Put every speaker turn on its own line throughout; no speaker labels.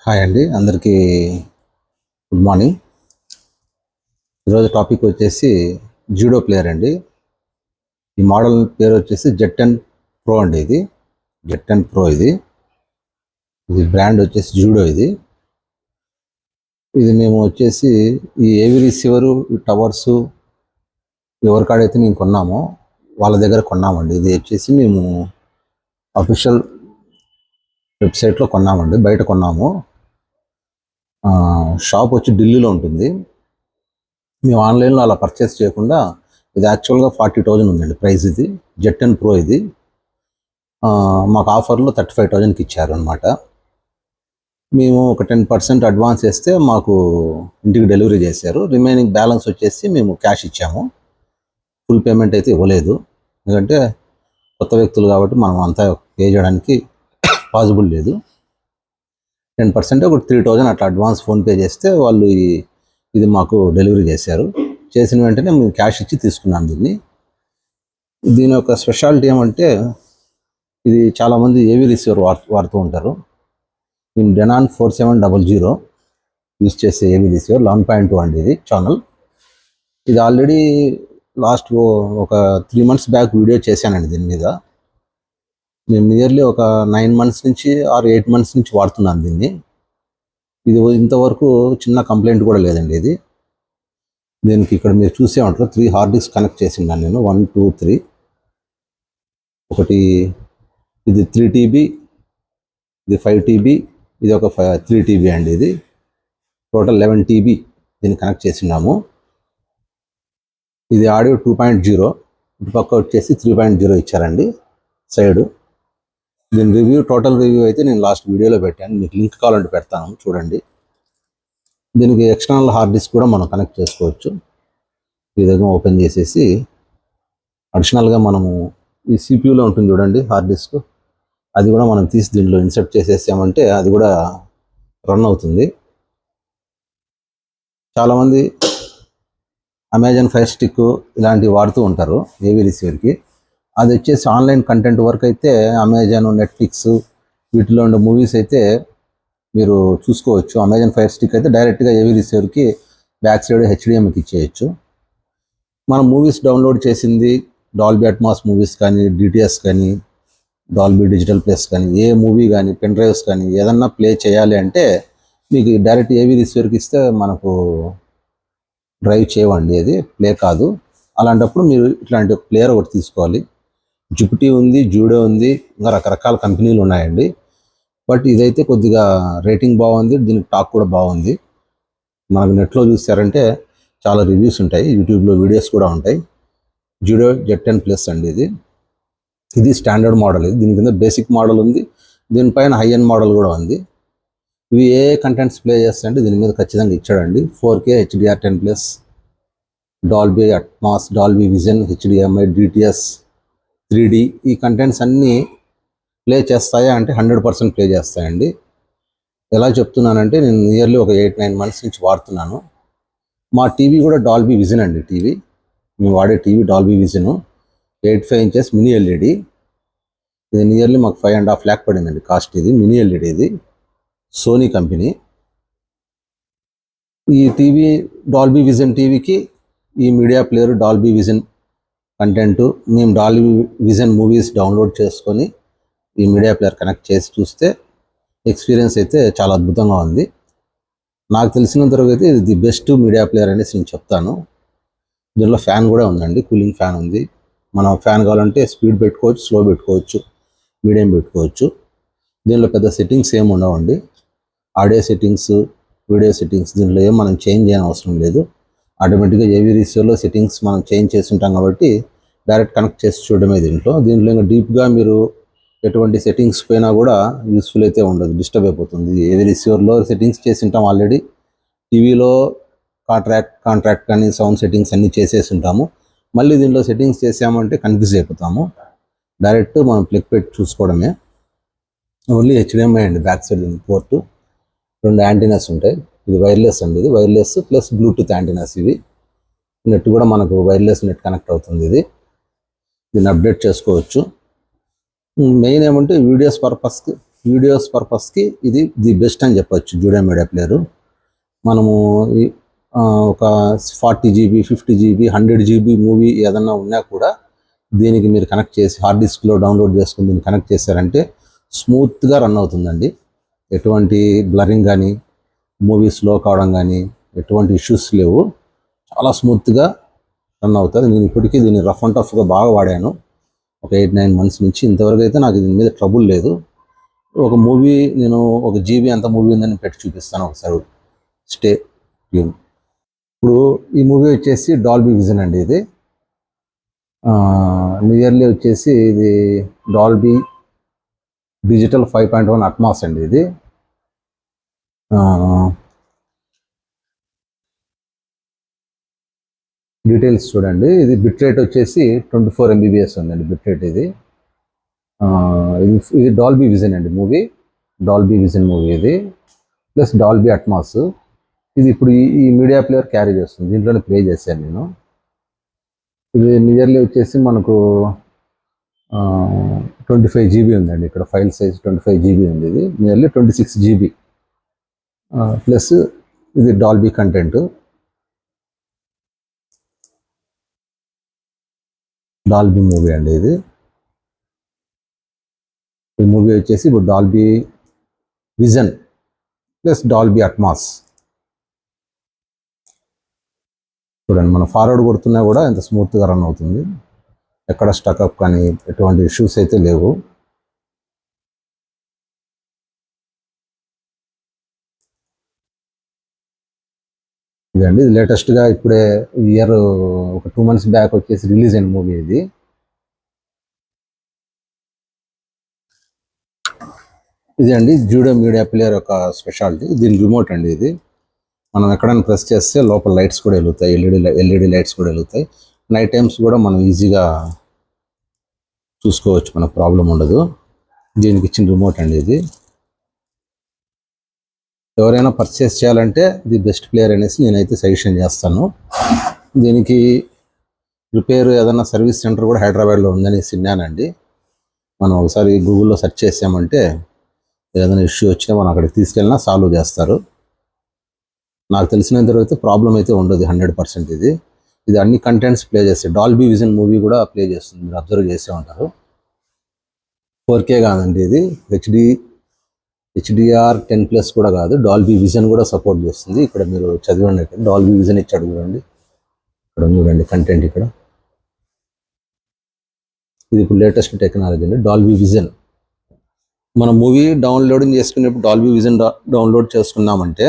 Hi అండి, అందరికీ good morning. ఈరోజు టాపిక్ వచ్చేసి జూడో ప్లేయర్ అండి. ఈ మోడల్ పేరు వచ్చేసి జెడ్10 ప్రో అండి. జెడ్10 ప్రో ఇది బ్రాండ్ వచ్చేసి జూడో. ఇది మేము వచ్చేసి ఈ ఏవి రిసీవరు, ఈ టవర్సు ఎవరికాడైతే మేము కొన్నామో వాళ్ళ దగ్గర కొన్నామండి. ఇది వచ్చేసి మేము అఫీషియల్ వెబ్సైట్లో కొన్నామండి, బయట కొన్నాము. షాప్ వచ్చి ఢిల్లీలో ఉంటుంది. మేము ఆన్లైన్లో అలా పర్చేస్ చేయకుండా ఇది యాక్చువల్గా 40,000 ఉందండి ప్రైస్. ఇది జెడ్10 ప్రో. ఇది మాకు ఆఫర్లో 35,000కి ఇచ్చారు అనమాట. మేము ఒక 10% అడ్వాన్స్ వేస్తే మాకు ఇంటికి డెలివరీ చేశారు. రిమైనింగ్ బ్యాలెన్స్ వచ్చేసి మేము క్యాష్ ఇచ్చాము. ఫుల్ పేమెంట్ అయితే ఇవ్వలేదు, ఎందుకంటే కొత్త వ్యక్తులు కాబట్టి మనం అంతా పే చేయడానికి పాసిబుల్ లేదు. 10% ఒక 3,000 అట్లా అడ్వాన్స్ ఫోన్పే చేస్తే వాళ్ళు ఇది మాకు డెలివరీ చేశారు. చేసిన వెంటనే మేము క్యాష్ ఇచ్చి తీసుకున్నాం దీని యొక్క స్పెషాలిటీ ఏమంటే, ఇది చాలామంది ఏవి రిసీవర్ వాడుతూ ఉంటారు. మేము డెనాన్ 4700 యూజ్ చేసే ఏవి రిసీవర్ 11.2 అండి. ఇది ఛానల్. ఇది ఆల్రెడీ లాస్ట్ ఒక 3 months బ్యాక్ వీడియో చేశానండి దీని మీద. మేము నియర్లీ ఒక 9 months నుంచి ఆర్ 8 months నుంచి వాడుతున్నాం దీన్ని. ఇది ఇంతవరకు చిన్న కంప్లైంట్ కూడా లేదండి. దీనికి ఇక్కడ మీరు చూసే ఉంటారు 3 హార్డ్ డిస్క్ కనెక్ట్ చేసిండాను నేను. 1, 2, 3. ఒకటి ఇది 3 TB, ఇది 5 TB, ఇది ఒక 3 TB అండి. ఇది టోటల్ 11 TB దీన్ని కనెక్ట్ చేసినాము. ఇది ఆడియో 2.0, ఇటు పక్క వచ్చేసి 3.0 ఇచ్చారండి సైడ్. దీని రివ్యూ, టోటల్ రివ్యూ అయితే నేను లాస్ట్ వీడియోలో పెట్టాను, మీకు లింక్ కావాలంటే పెడతాను, చూడండి. దీనికి ఎక్స్టర్నల్ హార్డ్ డిస్క్ కూడా మనం కనెక్ట్ చేసుకోవచ్చు. ఈ విధంగా ఓపెన్ చేసేసి అడిషనల్గా మనము ఈ సిపియూలో ఉంటుంది చూడండి హార్డ్ డిస్క్, అది కూడా మనం తీసి దీంట్లో ఇన్సర్ట్ చేసేసామంటే అది కూడా రన్ అవుతుంది. చాలామంది అమెజాన్ ఫైర్ స్టిక్ ఇలాంటివి వాడుతూ ఉంటారు ఏవి రిసీవర్కి. అది వచ్చేసి ఆన్లైన్ కంటెంట్ వరకు అయితే అమెజాన్, నెట్ఫ్లిక్స్ వీటిలో ఉండే మూవీస్ అయితే మీరు చూసుకోవచ్చు. అమెజాన్ ఫైర్ స్టిక్ అయితే డైరెక్ట్గా ఏవి రిసీవర్కి బ్యాక్ సైడ్ HDMIకి ఇచ్చేయచ్చు. మనం మూవీస్ డౌన్లోడ్ చేసింది డాల్బీ అట్మాస్ మూవీస్ కానీ, DTS కానీ, డాల్బీ డిజిటల్ ప్లస్ కానీ, ఏ మూవీ కానీ, పెన్ డ్రైవ్స్ కానీ ఏదన్నా ప్లే చేయాలి అంటే మీకు డైరెక్ట్ ఏవి రిసీవర్కి ఇస్తే మనకు డ్రైవ్ చేయవండి, అది ప్లే కాదు. అలాంటప్పుడు మీరు ఇట్లాంటి ప్లేయర్ ఒకటి తీసుకోవాలి. జుపిటీ ఉంది, జూడో ఉంది, ఇంకా రకరకాల కంపెనీలు ఉన్నాయండి. బట్ ఇదైతే కొద్దిగా రేటింగ్ బాగుంది, దీనికి టాక్ కూడా బాగుంది. మనకు నెట్లో చూసారంటే చాలా రివ్యూస్ ఉంటాయి, యూట్యూబ్లో వీడియోస్ కూడా ఉంటాయి. జూడో జెడ్10 ప్లస్ అండి. ఇది స్టాండర్డ్ మోడల్. దీని కింద బేసిక్ మోడల్ ఉంది, దీనిపైన హై ఎండ్ మోడల్ కూడా ఉంది. ఇవి ఏ కంటెంట్స్ ప్లే చేస్తాయంటే దీని మీద ఖచ్చితంగా ఇచ్చాడండి. 4K HDR10+, Dolby Atmos, Dolby vision, HDMI, DTS, 3D ఈ కంటెంట్స్ అన్నీ ప్లే చేస్తాయా అంటే 100% ప్లే చేస్తాయండి. ఎలా చెప్తున్నానంటే నేను నియర్లీ ఒక 8-9 months నుంచి వాడుతున్నాను. మా టీవీ కూడా డాల్బీ విజన్ అండి. మేము వాడే TV Dolby vision 8.5 inches mini LED. ఇది నియర్లీ మాకు 5.5 lakh పడిందండి కాస్ట్. ఇది మినీ LED, ఇది సోనీ కంపెనీ. ఈ టీవీ డాల్బీ విజన్ టీవీకి ఈ media player Dolby vision content మేము డాల్బీ విజన్ మూవీస్ డౌన్లోడ్ చేసుకొని ఈ మీడియా ప్లేయర్ కనెక్ట్ చేసి చూస్తే ఎక్స్పీరియన్స్ అయితే చాలా అద్భుతంగా ఉంది. నాకు తెలిసినంత వరకు అయితే ఇది ది బెస్ట్ మీడియా ప్లేయర్ అనేసి నేను చెప్తాను. దీనిలో ఫ్యాన్ కూడా ఉందండి, కూలింగ్ ఫ్యాన్ ఉంది. మనం ఫ్యాన్ కావాలంటే స్పీడ్ పెట్టుకోవచ్చు, స్లో పెట్టుకోవచ్చు, మీడియం పెట్టుకోవచ్చు. దీనిలో పెద్ద సెట్టింగ్స్ ఏమి ఉండవండి. ఆడియో సెట్టింగ్స్, వీడియో సెట్టింగ్స్ దీంట్లో ఏం మనం చేంజ్ చేయని అవసరం లేదు. ఆటోమేటిక్గా ఏవి రిసీవర్లో సెట్టింగ్స్ మనం చేంజ్ చేసి ఉంటాం కాబట్టి డైరెక్ట్ కనెక్ట్ చేసి చూడడమే. దీంట్లో ఇంకా డీప్గా మీరు ఎటువంటి సెట్టింగ్స్ పోయినా కూడా యూస్ఫుల్ అయితే ఉండదు, డిస్టర్బ్ అయిపోతుంది. ఏవి రిసీవర్లో సెట్టింగ్స్ చేసి ఉంటాం ఆల్రెడీ. టీవీలో కాంట్రాక్ట్ కానీ సౌండ్ సెట్టింగ్స్ అన్నీ చేసేసి ఉంటాము. మళ్ళీ దీంట్లో సెట్టింగ్స్ చేసామంటే కన్ఫ్యూజ్ అయిపోతాము. డైరెక్ట్ మనం ప్లగ్ పెట్టి చూసుకోవడమే. ఓన్లీ HDMI అండి బ్యాక్ సైడ్ పోర్టు. 2 యాంటీనాస్ ఉంటాయి. ఇది వైర్లెస్ అండి, ఇది వైర్లెస్ ప్లస్ బ్లూటూత్ యాంటీనాస్. ఇవి నెట్ కూడా మనకు వైర్లెస్ నెట్ కనెక్ట్ అవుతుంది. దీన్ని అప్డేట్ చేసుకోవచ్చు. మెయిన్ ఏమంటే వీడియోస్ పర్పస్కి వీడియోస్ పర్పస్కి ఇది ది బెస్ట్ అని చెప్పొచ్చు జూడియో మీడియా ప్లేయరు. మనము ఒక 40 GB 50 GB 100 GB మూవీ ఏదన్నా ఉన్నా కూడా దీనికి మీరు కనెక్ట్ చేసి హార్డ్ డిస్క్లో డౌన్లోడ్ చేసుకుని దీన్ని కనెక్ట్ చేశారంటే స్మూత్గా రన్ అవుతుందండి. ఎటువంటి బ్లరింగ్ కానీ మూవీ స్లో కావడం కానీ ఎటువంటి ఇష్యూస్ లేవు. చాలా స్మూత్గా రన్ అవుతుంది. నేను ఇప్పటికీ దీన్ని రఫ్ అండ్ టఫ్గా బాగా వాడాను. ఒక 8-9 months నుంచి ఇంతవరకు అయితే నాకు దీని మీద ట్రబుల్ లేదు. ఒక మూవీ నేను 1 GB ఎంత మూవీ ఉందని పెట్టి చూపిస్తాను ఒకసారి. Stay tune. ఇప్పుడు ఈ మూవీ వచ్చేసి డాల్బీ విజన్ అండి. ఇది నియర్లీ వచ్చేసి ఇది డాల్బీ డిజిటల్ 5.1 అట్మాస్ అండి. ఇది డీటెయిల్స్ చూడండి. ఇది బిట్ రేట్ వచ్చేసి 24 MBPS ఉందండి బిట్ రేట్. ఇది ఇది డాల్బీ విజన్ అండి మూవీ. డాల్బీ విజన్ మూవీ ఇది ప్లస్ డాల్బీ అట్మాస్. ఇది ఇప్పుడు ఈ మీడియా ప్లేయర్ క్యారీ చేస్తుంది. దీంట్లోనే ప్లే చేశాను నేను. ఇది నియర్లీ వచ్చేసి మనకు 25 GB ఉందండి. ఇక్కడ ఫైల్ సైజ్ 25 GB ఉంది. ఇది నియర్లీ 26 GB ప్లస్ ఇది డాల్బీ కంటెంట్. డాల్బీ మూవీ అండి ఇది. ఈ మూవీ వచ్చేసి ఇప్పుడు Dolby vision plus Dolby Atmos. చూడండి, మనం ఫార్వర్డ్ కొడుతున్నా కూడా ఎంత స్మూత్గా రన్ అవుతుంది. ఎక్కడ స్టక్అప్ కానీ ఎటువంటి ఇష్యూస్ అయితే లేవు. ఇదండి ఇది లేటెస్ట్గా ఇప్పుడే ఇయర్ ఒక 2 months బ్యాక్ వచ్చేసి రిలీజ్ అయిన మూవీ ఇది. ఇది అండి జూడియో మీడియా ప్లేయర్ యొక్క స్పెషాలిటీ. దీని రిమోట్ అండి ఇది. మనం ఎక్కడైనా ప్రెస్ చేస్తే లోపల లైట్స్ కూడా వెలుగుతాయి. ఎల్ఈడి లైట్స్ కూడా వెలుగుతాయి. నైట్ టైమ్స్ కూడా మనం ఈజీగా చూసుకోవచ్చు, మనకు ప్రాబ్లం ఉండదు. దీనికి ఇచ్చిన రిమోట్ అండి ఇది. ఎవరైనా పర్చేస్ చేయాలంటే ది బెస్ట్ ప్లేయర్ అనేసి నేనైతే సజెషన్ చేస్తాను. దీనికి రిపేర్ ఏదైనా సర్వీస్ సెంటర్ కూడా హైదరాబాద్లో ఉందని విన్నానండి. మనం ఒకసారి గూగుల్లో సెర్చ్ చేసామంటే ఏదైనా ఇష్యూ వచ్చినా మనం అక్కడికి తీసుకెళ్ళినా సాల్వ్ చేస్తారు. నాకు తెలిసినంత వరకు ప్రాబ్లం అయితే ఉండదు 100%. ఇది అన్ని కంటెంట్స్ ప్లే చేస్తాయి. డాల్బీ విజన్ మూవీ కూడా ప్లే చేస్తుంది. మీరు అబ్జర్వ్ చేసే ఉంటారు. 4K కాదండి ఇది, HDR 10+ కూడా కాదు. డాల్బీ విజన్ కూడా సపోర్ట్ చేస్తుంది. ఇక్కడ మీరు చదివండి, డాల్బీ విజన్ ఇచ్చాడు చూడండి. ఇక్కడ చూడండి కంటెంట్ ఇక్కడ. ఇది ఇప్పుడు లేటెస్ట్ టెక్నాలజీ అండి డాల్బీ విజన్. మనం మూవీ డౌన్లోడింగ్ చేసుకునేప్పుడు డాల్బీ విజన్ డౌన్లోడ్ చేసుకున్నామంటే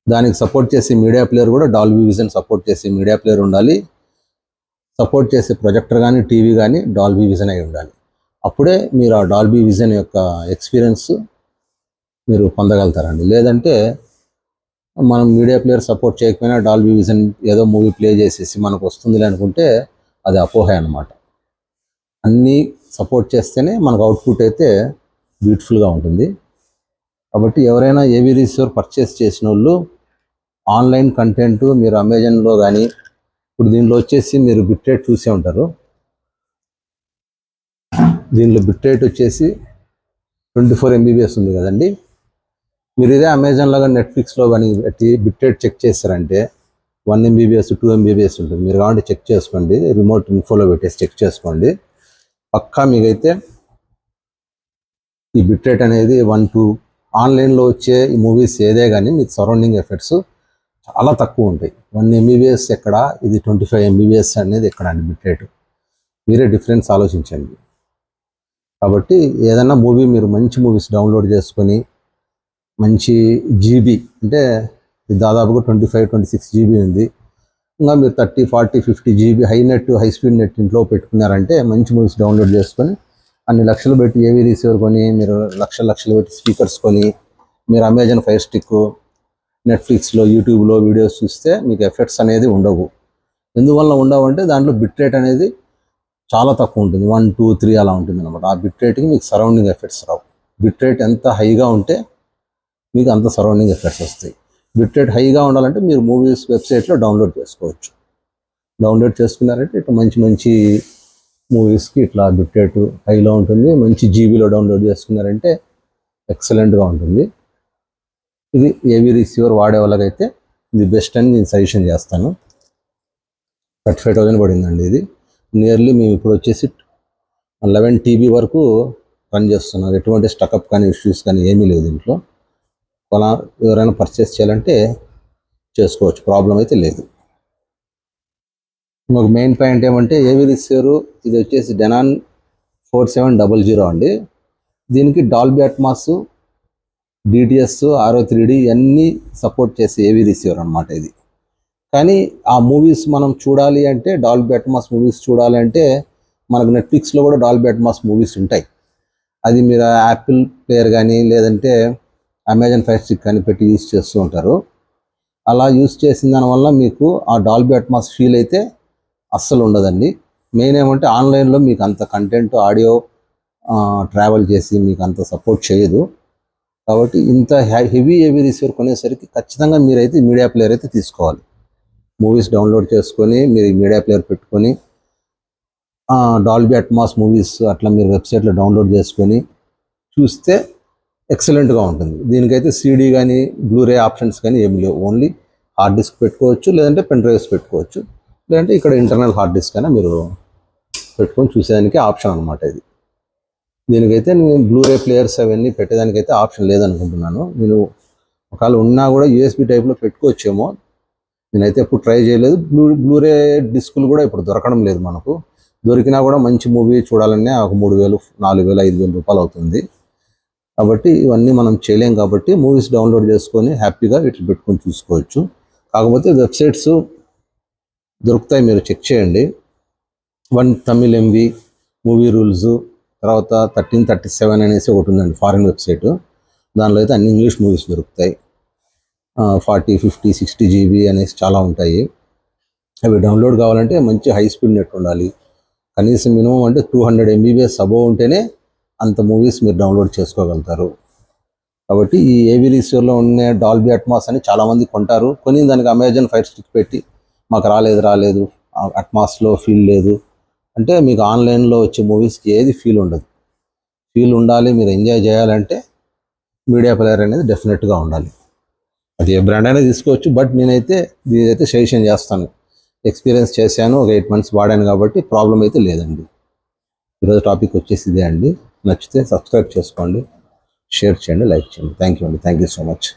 దానికి సపోర్ట్ చేసే మీడియా ప్లేయర్ కూడా డాల్బీ విజన్ సపోర్ట్ చేసే మీడియా ప్లేయర్ ఉండాలి. సపోర్ట్ చేసే ప్రొజెక్టర్ కానీ టీవీ కానీ డాల్బీ విజన్ అయి ఉండాలి. అప్పుడే మీరు ఆ డాల్బీ విజన్ యొక్క ఎక్స్పీరియన్స్ మీరు పొందగలుగుతారండి. లేదంటే మనం మీడియా ప్లేయర్ సపోర్ట్ చేయకపోయినా డాల్బీ విజన్ ఏదో మూవీ ప్లే చేసేసి మనకు వస్తుంది అనుకుంటే అది అపోహ అన్నమాట. అన్నీ సపోర్ట్ చేస్తేనే మనకు అవుట్పుట్ అయితే బ్యూటిఫుల్గా ఉంటుంది. కాబట్టి ఎవరైనా ఏవీ రిసీవర్ పర్చేస్ చేసిన వాళ్ళు ఆన్లైన్ కంటెంట్ మీరు అమెజాన్లో కానీ, ఇప్పుడు దీనిలో వచ్చేసి మీరు బిట్ రేట్ చూసే ఉంటారు. దీనిలో బిట్ రేట్ వచ్చేసి 24 MBPS ఉంది కదండి. మీరు ఇదే అమెజాన్లో కానీ నెట్ఫ్లిక్స్లో కానీ పెట్టి బిట్ రేట్ చెక్ చేస్తారంటే 1 MBPS 2 MBPS ఉంటుంది. మీరు కాబట్టి చెక్ చేసుకోండి, రిమోట్ ఇన్ఫోలో పెట్టేసి చెక్ చేసుకోండి. పక్కా మీకైతే ఈ బిట్ రేట్ అనేది 1-2 ఆన్లైన్లో వచ్చే ఈ మూవీస్ ఏదే కానీ మీకు సరౌండింగ్ ఎఫెక్ట్స్ చాలా తక్కువ ఉంటాయి. 1 MBPS ఎక్కడ, ఇది 25 MBPS అనేది ఎక్కడ అండి బిట్ రేటు. మీరే డిఫరెన్స్ ఆలోచించండి. కాబట్టి ఏదైనా మూవీ మీరు మంచి మూవీస్ డౌన్లోడ్ చేసుకొని మంచి జీబీ అంటే దాదాపుగా 25-26 GB ఉంది. ఇంకా మీరు 30-40-50 GB హై స్పీడ్ నెట్ ఇంట్లో పెట్టుకున్నారంటే మంచి మూవీస్ డౌన్లోడ్ చేసుకొని అన్ని లక్షలు పెట్టి ఏవీ రిసీవర్ కొని మీరు లక్షలు పెట్టి స్పీకర్స్ కొని మీరు అమెజాన్ ఫైర్ స్టిక్, నెట్ఫ్లిక్స్లో, యూట్యూబ్లో వీడియోస్ చూస్తే మీకు ఎఫెక్ట్స్ అనేది ఉండవు. ఎందువల్ల ఉండవు అంటే దాంట్లో బిట్ రేట్ అనేది చాలా తక్కువ ఉంటుంది. 1, 2, 3 అలా ఉంటుంది అనమాట. ఆ బిట్ రేట్కి మీకు సరౌండింగ్ ఎఫెక్ట్స్ రావు. బిట్ రేట్ ఎంత హైగా ఉంటే మీకు అంత సరౌండింగ్ ఎఫెక్ట్స్ వస్తాయి. బిట్ రేట్ హైగా ఉండాలంటే మీరు మూవీస్ వెబ్సైట్లో డౌన్లోడ్ చేసుకోవచ్చు. డౌన్లోడ్ చేసుకున్నారంటే ఇట్లా మంచి మూవీస్కి ఇట్లా బిట్రేట్ హైలో ఉంటుంది, మంచి జీబీలో డౌన్లోడ్ చేసుకున్నారంటే ఎక్సలెంట్గా ఉంటుంది. ఇది ఏవి రిసీవర్ వాడే వాళ్ళకైతే ఇది బెస్ట్ అని నేను సజెషన్ చేస్తాను. 35,000 పడిందండి ఇది. నియర్లీ మేము ఇప్పుడు వచ్చేసి 11 TB వరకు రన్ చేస్తున్నారు. ఎటువంటి స్టకప్ కానీ ఇష్యూస్ కానీ ఏమీ లేదు దీంట్లో. అలా ఎవరైనా పర్చేస్ చేయాలంటే చేసుకోవచ్చు, ప్రాబ్లం అయితే లేదు. ఇంకొక మెయిన్ పాయింట్ ఏమంటే ఏవి రిసీవర్ ఇది వచ్చేసి డెనాన్ 4700 అండి. దీనికి డాల్బీ అట్మాస్, DTS, RO3D అన్నీ సపోర్ట్ చేసే ఏవి రిసీవర్ అనమాట ఇది. కానీ ఆ మూవీస్ మనం చూడాలి అంటే, డాల్బీ అట్మాస్ మూవీస్ చూడాలి అంటే మనకు నెట్ఫ్లిక్స్లో కూడా డాల్బీ అట్మాస్ మూవీస్ ఉంటాయి. అది మీరు యాపిల్ ప్లేయర్ కానీ లేదంటే అమెజాన్ ఫైర్ స్టిక్ కానీ పెట్టి యూస్ చేస్తూ ఉంటారు. అలా యూస్ చేసిన దానివల్ల మీకు ఆ డాల్బీ అట్మాస్ ఫీల్ అయితే అస్సలు ఉండదండి. మెయిన్ ఏమంటే ఆన్లైన్లో మీకు అంత కంటెంట్ ఆడియో ట్రావెల్ చేసి మీకు అంత సపోర్ట్ చేయదు. కాబట్టి ఇంత హెవీ రిసీవర్ కొనేసరికి ఖచ్చితంగా మీరైతే మీడియా ప్లేయర్ అయితే తీసుకోవాలి. మూవీస్ డౌన్లోడ్ చేసుకొని మీరు మీడియా ప్లేయర్ పెట్టుకొని డాల్బీ అట్మాస్ మూవీస్ అట్లా మీరు వెబ్సైట్లో డౌన్లోడ్ చేసుకొని చూస్తే ఎక్సలెంట్గా ఉంటుంది. దీనికైతే CD కానీ బ్లూరే ఆప్షన్స్ కానీ ఏమి లేవు. ఓన్లీ హార్డ్ డిస్క్ పెట్టుకోవచ్చు, లేదంటే పెన్ డ్రైవ్స్ పెట్టుకోవచ్చు, లేదంటే ఇక్కడ ఇంటర్నల్ హార్డ్ డిస్క్ అయినా మీరు పెట్టుకొని చూసేదానికి ఆప్షన్ అనమాట ఇది. దీనికైతే నేను బ్లూరే ప్లేయర్స్ అవన్నీ పెట్టేదానికైతే ఆప్షన్ లేదనుకుంటున్నాను. నేను ఒకవేళ ఉన్నా కూడా USB టైప్లో పెట్టుకోవచ్చేమో, నేనైతే ఎప్పుడు ట్రై చేయలేదు. బ్లూరే డిస్కులు కూడా ఇప్పుడు దొరకడం లేదు మనకు. దొరికినా కూడా మంచి మూవీ చూడాలనే ఒక 3,000, 4,000, 5,000 రూపాయలు అవుతుంది. కాబట్టి ఇవన్నీ మనం చేయలేం. కాబట్టి మూవీస్ డౌన్లోడ్ చేసుకొని హ్యాపీగా వీటిని పెట్టుకొని చూసుకోవచ్చు. కాకపోతే వెబ్సైట్స్ దొరుకుతాయి, మీరు చెక్ చేయండి. One Tamil MV movie rules, తర్వాత 1337 అనేసి ఒకటి ఉందండి ఫారిన్ వెబ్సైట్. దానిలో అయితే అన్ని ఇంగ్లీష్ మూవీస్ దొరుకుతాయి. 40, 50, 60 GB అనేసి చాలా ఉంటాయి. అవి డౌన్లోడ్ కావాలంటే మంచి హై స్పీడ్ నెట్ ఉండాలి. కనీసం మినిమం అంటే 200 MBPS అబోవ్ ఉంటేనే అంత మూవీస్ మీరు డౌన్లోడ్ చేసుకోగలుగుతారు. కాబట్టి ఈ ఏవి రిసీవర్లో ఉన్న డాల్బీ అట్మాస్ అని చాలామంది కొంటారు. కొని దానికి అమెజాన్ ఫైర్ స్టిక్ పెట్టి మాకు రాలేదు అట్మాస్లో ఫీల్ లేదు అంటే మీకు ఆన్లైన్లో వచ్చే మూవీస్కి ఏది ఫీల్ ఉండదు. ఫీల్ ఉండాలి, మీరు ఎంజాయ్ చేయాలంటే మీడియా ప్లేయర్ అనేది డెఫినెట్గా ఉండాలి. అది ఏ బ్రాండ్ అయినా తీసుకోవచ్చు, బట్ నేనైతే దీనైతే సజెషన్ చేస్తాను. ఎక్స్పీరియన్స్ చేశాను, ఒక 8 months వాడాను కాబట్టి ప్రాబ్లం అయితే లేదండి. ఈరోజు టాపిక్ వచ్చేసి ఇదే అండి. నచ్చితే సబ్స్క్రైబ్ చేసుకోండి, షేర్ చేయండి, లైక్ చేయండి. థ్యాంక్ యూ అండి. Thank you so much.